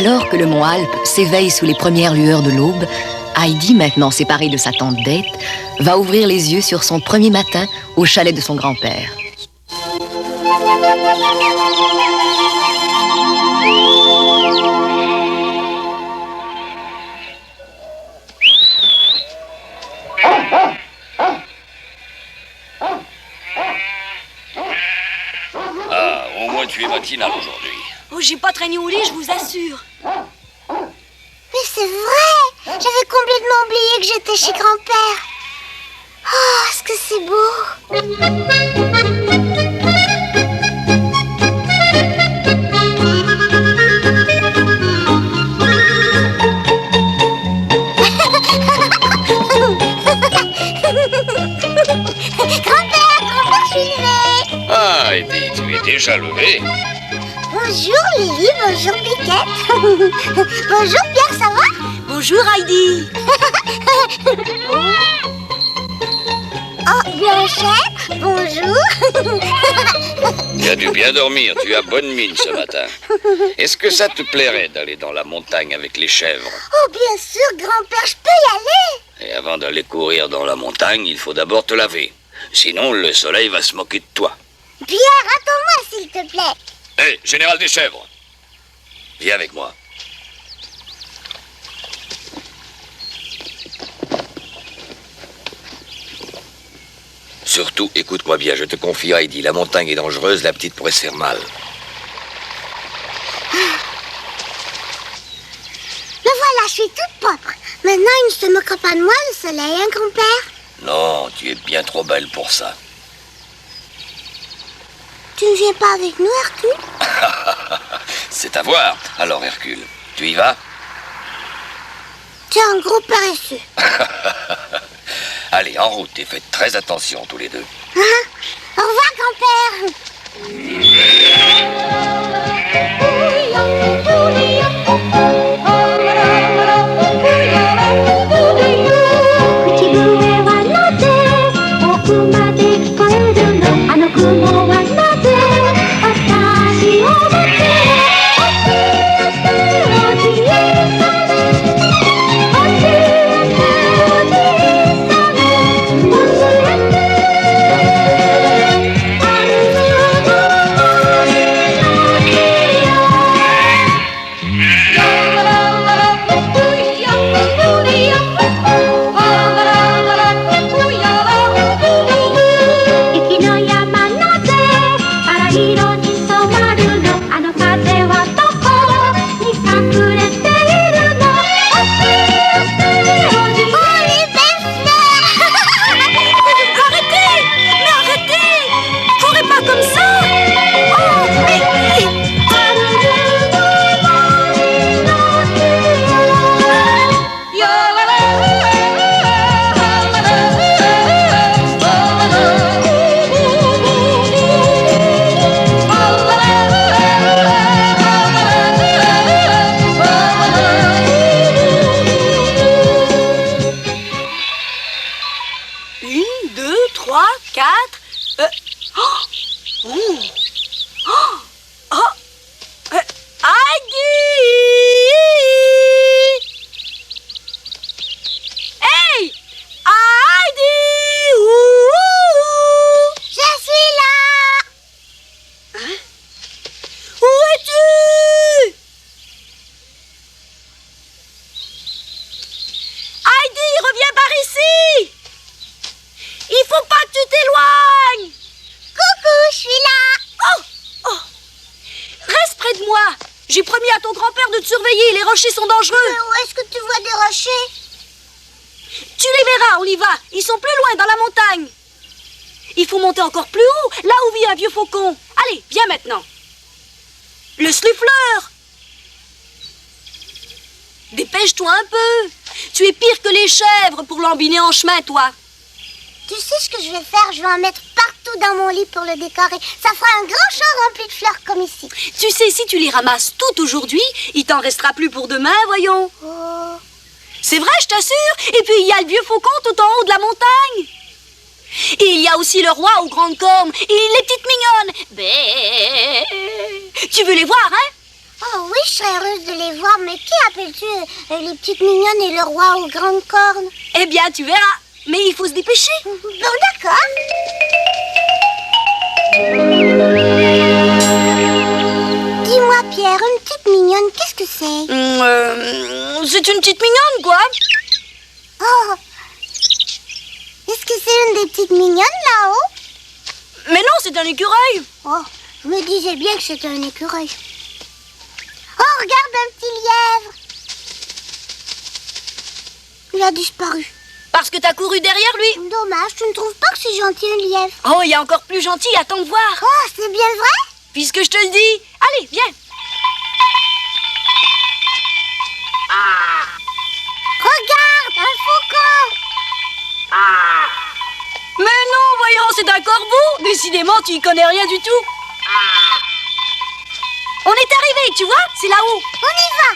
Alors que le mont Alpe s'éveille sous les premières lueurs de l'aube, Heidi, maintenant séparée de sa tante Dete, va ouvrir les yeux sur son premier matin au chalet de son grand-père. Ah, au moins tu es matinale aujourd'hui. Oh, j'ai pas traîné au lit, je vous assure. Mais c'est vrai! J'avais complètement oublié que j'étais chez grand-père. Oh, est-ce que c'est beau! Grand-père, je suis levée! Ah, Heidi, tu es déjà levée? Bonjour Lily, bonjour Piquette. Bonjour Pierre, ça va? Bonjour Heidi. Oh, Blanchette, bonjour. Tu as dû bien dormir, tu as bonne mine ce matin. Est-ce que ça te plairait d'aller dans la montagne avec les chèvres? Oh, bien sûr, grand-père, je peux y aller. Et avant d'aller courir dans la montagne, il faut d'abord te laver. Sinon, le soleil va se moquer de toi. Pierre, attends-moi s'il te plaît. Hé, général des chèvres, viens avec moi. Surtout, écoute-moi bien, je te confie, Heidi, la montagne est dangereuse, la petite pourrait se faire mal. Me voilà, je suis toute propre. Maintenant, il ne se moquera pas de moi, le soleil, hein, grand-père? Non, tu es bien trop belle pour ça. Tu ne viens pas avec nous, Hercule? C'est à voir. Alors, Hercule, tu y vas? Tu es un gros paresseux. Allez, en route et faites très attention tous les deux. Au revoir, grand-père. J'ai promis à ton grand-père de te surveiller, les rochers sont dangereux. Mais où est-ce que tu vois des rochers? Tu les verras, on y va. Ils sont plus loin, dans la montagne. Il faut monter encore plus haut, là où vit un vieux faucon. Allez, viens maintenant. Le sluffleur. Dépêche-toi un peu. Tu es pire que les chèvres pour l'embiner en chemin, toi. Tu sais ce que je vais faire? Je vais en mettre partout dans mon lit pour le décorer. Ça fera un grand champ rempli de fleurs comme ici. Tu sais, si tu les ramasses toutes aujourd'hui, il t'en restera plus pour demain, voyons. Oh. C'est vrai, je t'assure. Et puis, il y a le vieux faucon tout en haut de la montagne. Et il y a aussi le roi aux grandes cornes et les petites mignonnes. Bé. Tu veux les voir, hein? Oh oui, je serais heureuse de les voir, mais qui appelles-tu les petites mignonnes et le roi aux grandes cornes? Eh bien, tu verras. Mais il faut se dépêcher. Bon, d'accord. Dis-moi, Pierre, une petite mignonne, qu'est-ce que c'est? C'est une petite mignonne, quoi. Oh, est-ce que c'est une des petites mignonnes là-haut? Mais non, c'est un écureuil. Oh, je me disais bien que c'était un écureuil. Oh, regarde un petit lièvre. Il a disparu. Parce que t'as couru derrière lui. Dommage, tu ne trouves pas que c'est gentil un lièvre? Oh, il y a encore plus gentil, attends de voir. Oh, c'est bien vrai? Puisque je te le dis. Allez, viens. Regarde, un faucon. Mais non, voyons, c'est un corbeau. Décidément, tu y connais rien du tout. On est arrivé, tu vois, c'est là-haut. On y va.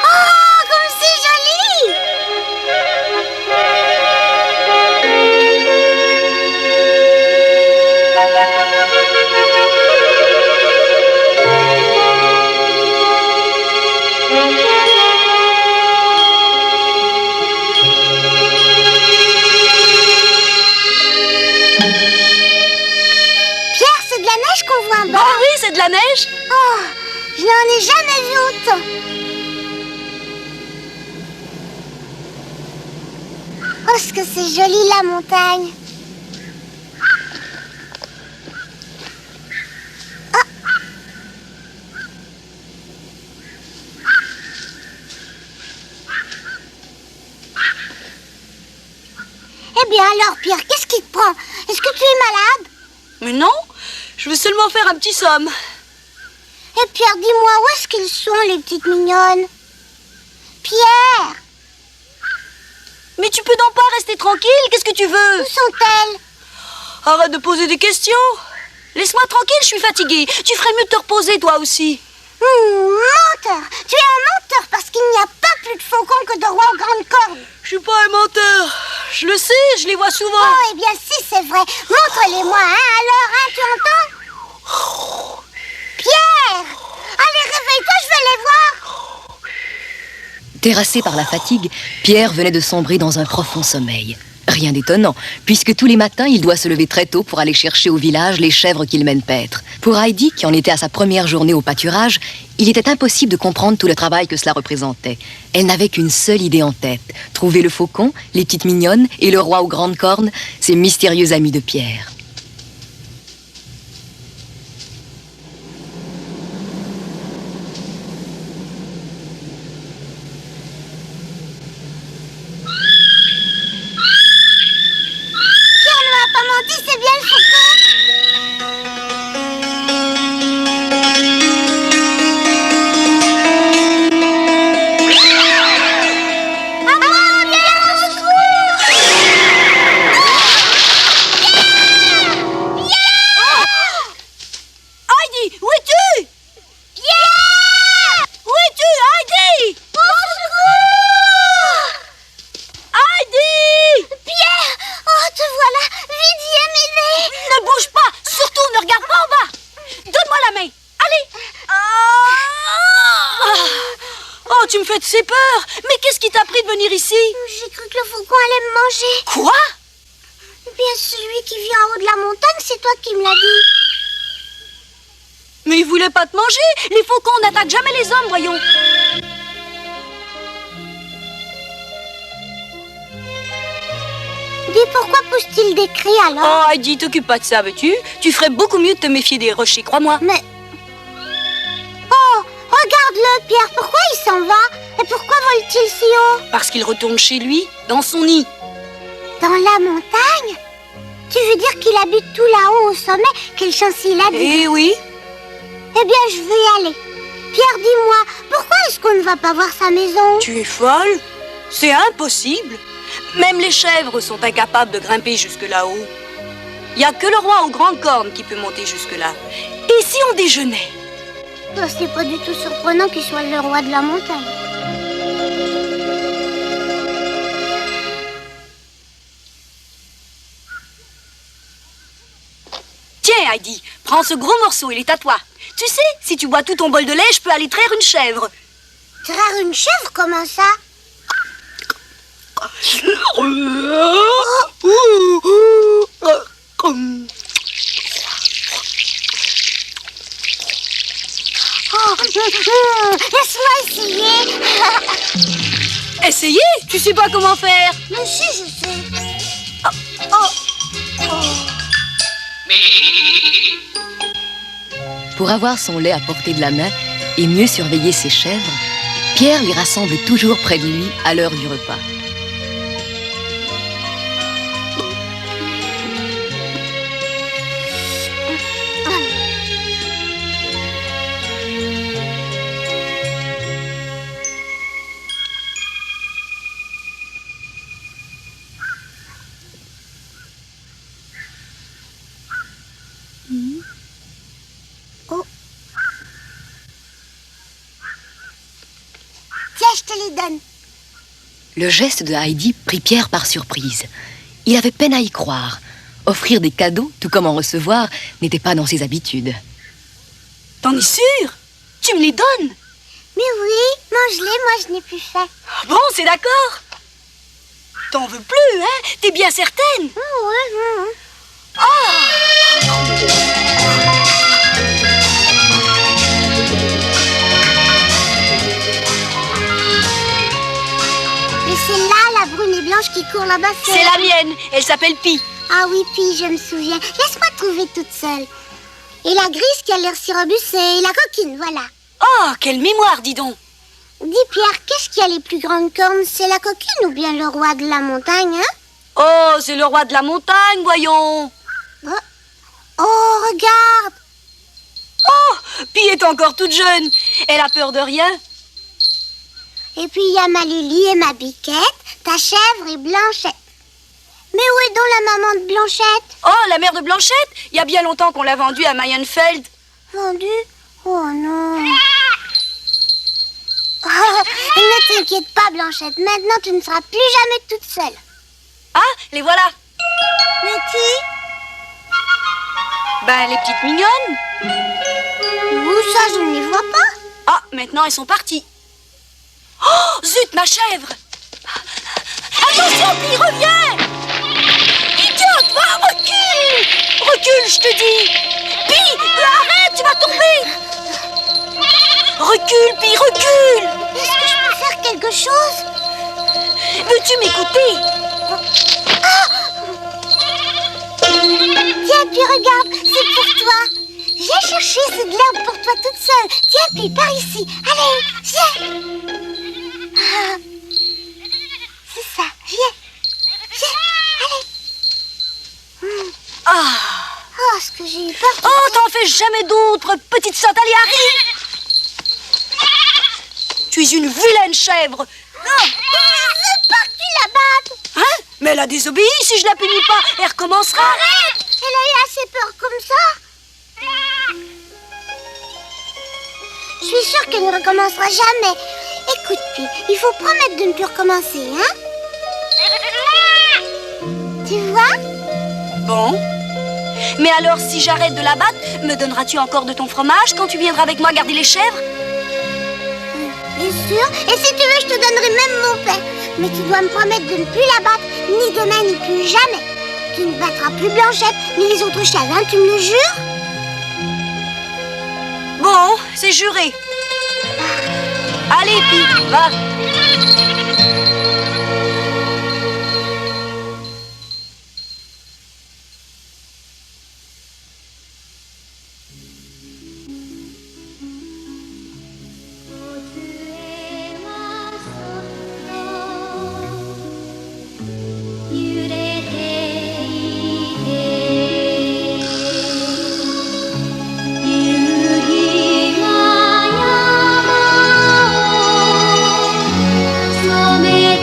Oh, comme c'est joli! Pierre, c'est de la neige qu'on voit en bas. Oh oui, c'est de la neige. Oh, je n'en ai jamais vu autant. Oh, ce que c'est joli la montagne. Eh bien alors, Pierre, qu'est-ce qui te prend? Est-ce que tu es malade? Mais non, je veux seulement faire un petit somme. Eh Pierre, dis-moi, où est-ce qu'ils sont, les petites mignonnes? Pierre, Mais tu peux donc pas rester tranquille, qu'est-ce que tu veux? où sont-elles? Arrête de poser des questions. Laisse-moi tranquille, je suis fatiguée. Tu ferais mieux de te reposer, toi aussi. Menteur! Tu es un menteur parce qu'il n'y a pas plus de faucons que de rois aux grandes cornes. Je suis pas un menteur. Je le sais, je les vois souvent. Oh, eh bien si, c'est vrai. Montre-les-moi, hein, alors, hein, tu entends? Pierre! Allez, réveille-toi, je vais les voir. Terrassé par la fatigue, Pierre venait de sombrer dans un profond sommeil. Rien d'étonnant, puisque tous les matins, il doit se lever très tôt pour aller chercher au village les chèvres qu'il mène paître. Pour Heidi, qui en était à sa première journée au pâturage, il était impossible de comprendre tout le travail que cela représentait. Elle n'avait qu'une seule idée en tête, trouver le faucon, les petites mignonnes et le roi aux grandes cornes, ces mystérieux amis de Pierre. Pierre ne m'a pas menti, c'est bien le faucon. Heidi, où es-tu? Pierre! Où es-tu, Heidi? Au secours! Heidi! Pierre! Oh, te voilà! Vite, viens m'aider! Ne bouge pas, surtout ne regarde pas en bas. Donne-moi la main. Allez. Oh, tu me fais de ces peurs. Mais qu'est-ce qui t'a pris de venir ici? J'ai cru que le faucon allait me manger. Quoi? Eh bien, celui qui vit en haut de la montagne, c'est toi qui me l'as dit. Mais il voulait pas te manger. Les faucons n'attaquent jamais les hommes, voyons. Dis, pourquoi pousse-t-il des cris alors? Oh, Heidi, t'occupe pas de ça, veux-tu? Tu ferais beaucoup mieux de te méfier des rochers, crois-moi. Mais... Oh, regarde-le, Pierre, pourquoi il s'en va? Et pourquoi vole-t-il si haut? Parce qu'il retourne chez lui, dans son nid. Dans la montagne? Tu veux dire qu'il habite tout là-haut au sommet? Quelle chance il a dit. Eh oui. Eh bien, je vais y aller. Pierre, dis-moi, pourquoi est-ce qu'on ne va pas voir sa maison? Tu es folle? C'est impossible. Même les chèvres sont incapables de grimper jusque là-haut. Il n'y a que le roi aux grandes cornes qui peut monter jusque-là. Et si on déjeunait? C'est pas du tout surprenant qu'il soit le roi de la montagne. Tiens, Heidi, prends ce gros morceau, il est à toi. Tu sais, si tu bois tout ton bol de lait, je peux aller traire une chèvre. Traire une chèvre, comment ça? Oh, laisse-moi essayer. Essayez? Tu sais pas comment faire? Mais si, je sais. Pour avoir son lait à portée de la main et mieux surveiller ses chèvres, Pierre les rassemble toujours près de lui à l'heure du repas. Tiens, je te les donne. Le geste de Heidi prit Pierre par surprise. Il avait peine à y croire. Offrir des cadeaux, tout comme en recevoir, n'était pas dans ses habitudes. T'en es sûr? Tu me les donnes? Mais oui, mange-les, moi je n'ai plus faim. Bon, c'est d'accord. T'en veux plus, hein? T'es bien certaine? Ouais. Et c'est là, la brune et blanche qui court là-bas. C'est la mienne. Elle s'appelle Pi. Ah oui, Pi, je me souviens. Laisse-moi trouver toute seule. Et la grise qui a l'air si robuste, c'est la coquine, voilà. Oh, quelle mémoire, dis donc. Dis Pierre, qu'est-ce qui a les plus grandes cornes? C'est la coquine ou bien le roi de la montagne, hein? Oh, c'est le roi de la montagne, voyons. Oh, regarde! Oh, Pi est encore toute jeune. Elle a peur de rien. Et puis il y a ma Lily et ma Biquette, ta chèvre et Blanchette. Mais où est donc la maman de Blanchette? Oh, la mère de Blanchette? Il y a bien longtemps qu'on l'a vendue à Mayenfeld. Vendue? Oh non! Oh, ne t'inquiète pas, Blanchette. Maintenant, tu ne seras plus jamais toute seule. Ah, les voilà. Mais qui? Ben, les petites mignonnes. Où ça, je ne les vois pas. Ah, maintenant elles sont parties. Oh, zut, ma chèvre. Attention, Pi, reviens. Idiote, va, recule. Recule, je te dis. Pi, arrête, tu vas tomber. Recule, Pi, recule. Est-ce que je peux faire quelque chose? Veux-tu m'écouter? Tiens, Pi, regarde, c'est pour toi. J'ai cherché cette l'herbe pour toi toute seule. Tiens, Pi, par ici. Allez, viens. Ah, c'est ça, viens. Viens, allez. Ah. Oh, ce que j'ai eu peur. Oh, t'en fais jamais d'autres, petite sotte, allez, arrive. Tu es une vilaine chèvre. Non, je veux pas que tu la battes. Hein? Mais elle a désobéi, si je la punis pas, elle recommencera. Arrête. Elle a eu assez peur comme ça. Je suis sûre qu'elle ne recommencera jamais. Écoute, Pi, il faut promettre de ne plus recommencer, hein? Tu vois? Bon. Mais alors, si j'arrête de la battre, me donneras-tu encore de ton fromage quand tu viendras avec moi garder les chèvres? Bien sûr. Et si tu veux, je te donnerai même mon pain. Mais tu dois me promettre de ne plus la battre, ni demain, ni plus jamais. Tu ne battras plus Blanchette, ni les autres chèvres, hein, tu me le jures? Bon, c'est juré. Allez, Pi, va. Sommet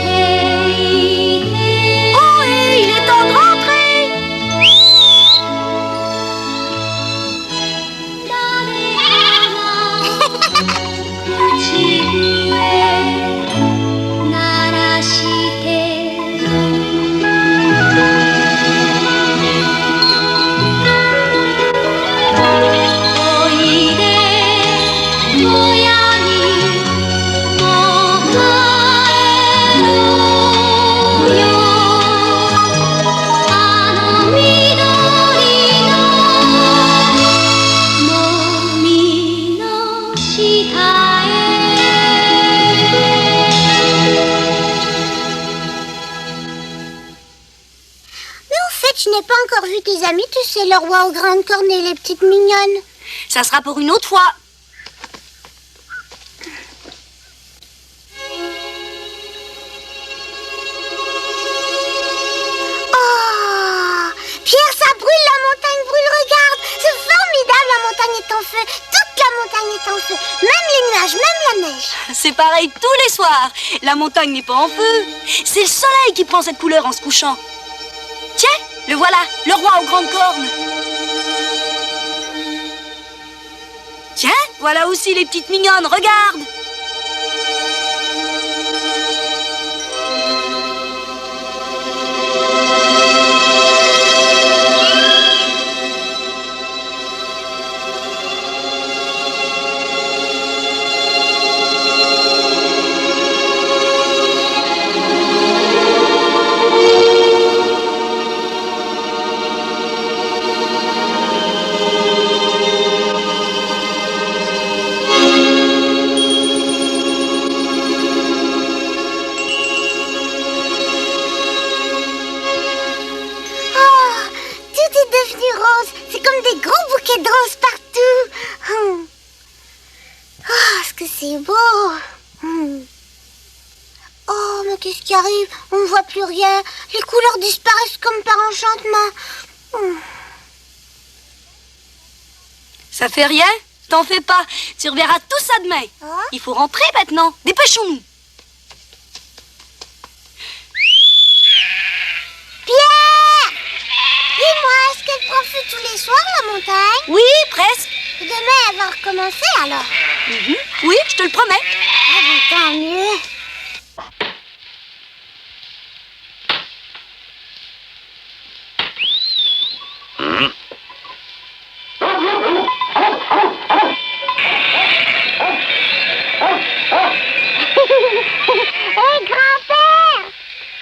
n'ai pas encore vu tes amis, tu sais, le roi aux grandes cornes et les petites mignonnes. Ça sera pour une autre fois. Oh, Pierre, ça brûle, la montagne brûle, regarde. C'est formidable, la montagne est en feu. Toute la montagne est en feu. Même les nuages, même la neige. C'est pareil tous les soirs. La montagne n'est pas en feu. C'est le soleil qui prend cette couleur en se couchant. Tiens, le voilà, le roi aux grandes cornes. Tiens, voilà aussi les petites mignonnes, regarde. C'est beau. Oh, mais qu'est-ce qui arrive? On ne voit plus rien. Les couleurs disparaissent comme par enchantement. Ça fait rien? T'en fais pas. Tu reverras tout ça demain. Hein? Il faut rentrer maintenant. Dépêchons-nous. Pierre! Dis-moi, est-ce qu'elle prend feu tous les soirs, la montagne? Oui, presque. Et demain, elle va recommencer, alors? Oui, je te le promets. Ah bon, tant mieux. Hé, grand-père!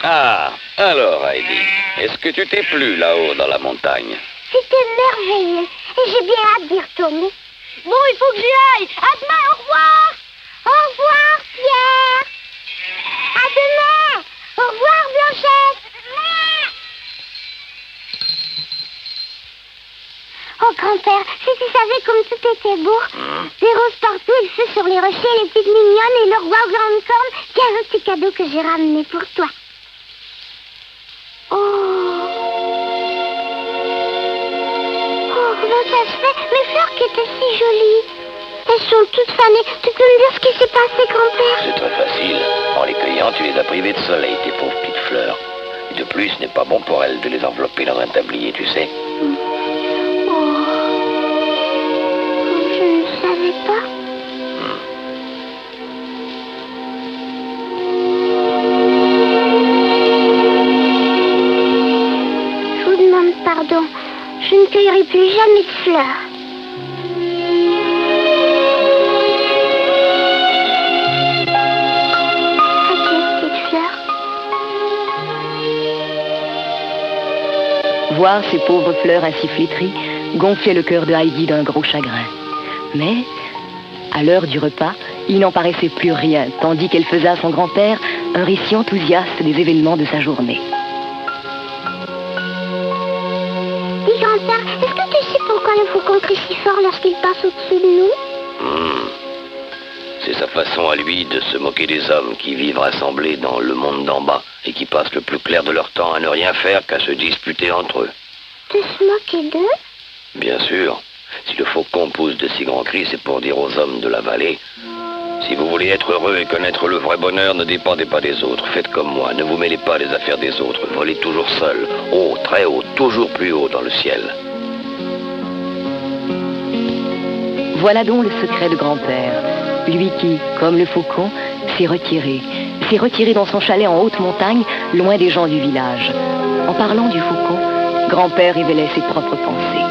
Ah, alors Heidi, est-ce que tu t'es plu là-haut dans la montagne? C'était merveilleux. Et j'ai bien hâte d'y retourner. Bon, il faut que j'y aille. À demain, au revoir. Au revoir, Pierre. À demain. Au revoir, Blanchette. Oh, grand-père, si tu savais comme tout était beau. Des roses partout et le feu sur les rochers, les petites mignonnes et le roi aux grandes cornes. Tiens, un petit cadeau que j'ai ramené pour toi. Oh, comment ça se fait? Mes fleurs qui étaient si jolies. Elles sont toutes fanées. Tu peux me dire ce qui s'est passé, grand-père? C'est très facile. En les cueillant, tu les as privées de soleil, tes pauvres petites fleurs. Et de plus, ce n'est pas bon pour elles de les envelopper dans un tablier, tu sais. Oh, je ne savais pas. Je vous demande pardon. Je ne cueillerai plus jamais de fleurs. Adieu, petite fleur. Voir ces pauvres fleurs ainsi flétries gonflait le cœur de Heidi d'un gros chagrin. Mais, à l'heure du repas, il n'en paraissait plus rien, tandis qu'elle faisait à son grand-père un récit enthousiaste des événements de sa journée. Dis, grand-père, est-ce que tu sais pourquoi le faucon crie si fort lorsqu'il passe au-dessus de nous? C'est sa façon à lui de se moquer des hommes qui vivent rassemblés dans le monde d'en bas et qui passent le plus clair de leur temps à ne rien faire qu'à se disputer entre eux. De se moquer d'eux? Bien sûr, si le faucon pousse de si grands cris, c'est pour dire aux hommes de la vallée: si vous voulez être heureux et connaître le vrai bonheur, ne dépendez pas des autres. Faites comme moi, ne vous mêlez pas des affaires des autres. Volez toujours seul, haut, très haut, toujours plus haut dans le ciel. Voilà donc le secret de grand-père. Lui qui, comme le faucon, s'est retiré dans son chalet en haute montagne, loin des gens du village. En parlant du faucon, grand-père révélait ses propres pensées.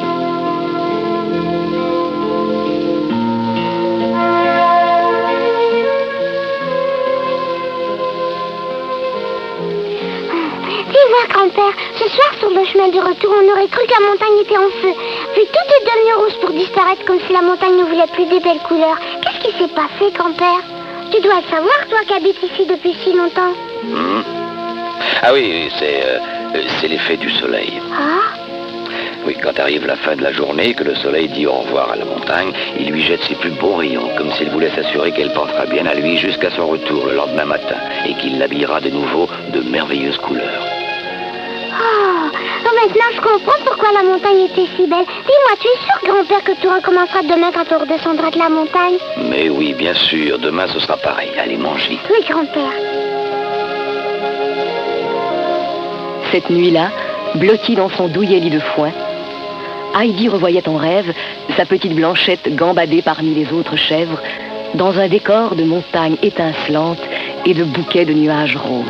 Dis-moi, grand-père, ce soir, sur le chemin du retour, on aurait cru que la montagne était en feu. Puis tout est devenu rose pour disparaître, comme si la montagne ne voulait plus des belles couleurs. Qu'est-ce qui s'est passé, grand-père? Tu dois le savoir, toi qui habites ici depuis si longtemps. Ah oui, c'est l'effet du soleil. Ah? Oui, quand arrive la fin de la journée, que le soleil dit au revoir à la montagne, il lui jette ses plus beaux rayons, comme s'il voulait s'assurer qu'elle pensera bien à lui jusqu'à son retour le lendemain matin, et qu'il l'habillera de nouveau de merveilleuses couleurs. Oh, maintenant je comprends pourquoi la montagne était si belle. Dis-moi, tu es sûr, grand-père, que tout recommencera demain quand on redescendra de la montagne? Mais oui, bien sûr, demain ce sera pareil. Allez, mange vite. Oui, grand-père. Cette nuit-là, blottie dans son douillet lit de foin, Heidi revoyait en rêve sa petite Blanchette gambadée parmi les autres chèvres dans un décor de montagnes étincelantes et de bouquets de nuages roses.